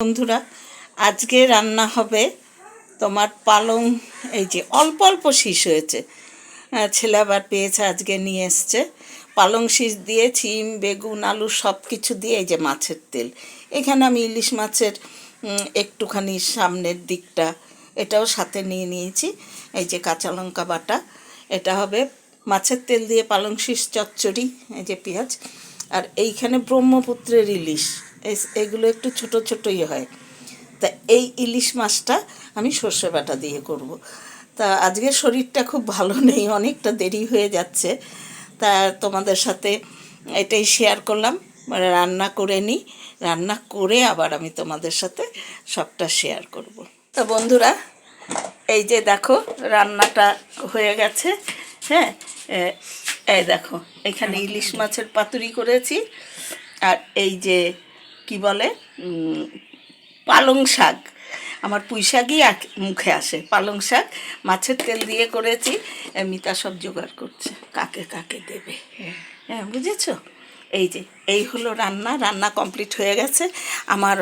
বন্ধুরা, আজকে রান্না হবে তোমার পালং। এই যে অল্প অল্প শীষ হয়েছে, ছেলে আবার পেয়েছে, আজকে নিয়ে এসছে। পালং শীষ দিয়ে শিম, বেগুন, আলু সব কিছু দিয়ে এই যে মাছের তেল। এখানে আমি ইলিশ মাছের একটুখানি সামনের দিকটা এটাও সাথে নিয়ে নিয়েছি। এই যে কাঁচা লঙ্কা বাটা, এটা হবে মাছের তেল দিয়ে পালং শীষ চচ্চড়ি। এই যে পেঁয়াজ, আর এইখানে ব্রহ্মপুত্রের ইলিশ, এইগুলো একটু ছোট ছোটই হয়। তা এই ইলিশ মাছটা আমি সর্ষে বাটা দিয়ে করব। তা আজকে শরীরটা খুব ভালো নেই, অনেকটা দেরি হয়ে যাচ্ছে, তা তোমাদের সাথে এটাই শেয়ার করলাম। রান্না করে নিই, রান্না করে আবার আমি তোমাদের সাথে সবটা শেয়ার করব। তো বন্ধুরা, এই যে দেখো রান্নাটা হয়ে গেছে। হ্যাঁ, এই দেখো এখানে ইলিশ মাছের পাতুরি করেছি, আর এই যে কি বলে পালং শাক, আমার পুঁই শাকই মুখে আসে, পালং শাক মাছের তেল দিয়ে করেছি। মিতা সব জোগাড় করছে, কাকে কাকে দেবে। হ্যাঁ, বুঝেছো? এই যে এই হলো রান্না। রান্না কমপ্লিট হয়ে গেছে। আমার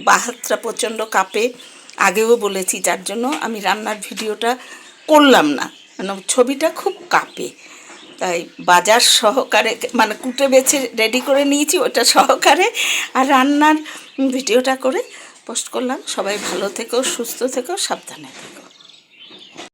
বাঁ হাতটা প্রচণ্ড কাঁপে, আগেও বলেছি, যার জন্য আমি রান্নার ভিডিওটা করলাম না, মানে ছবিটা খুব কাঁপে। তাই বাজার সহকারে, মানে কুটে বেছে রেডি করে নিয়েছি ওটা সহকারে, আর রান্নার ভিডিওটা করে পোস্ট করলাম। সবাই ভালো থেকো, সুস্থ থেকো, সাবধানে থেকো।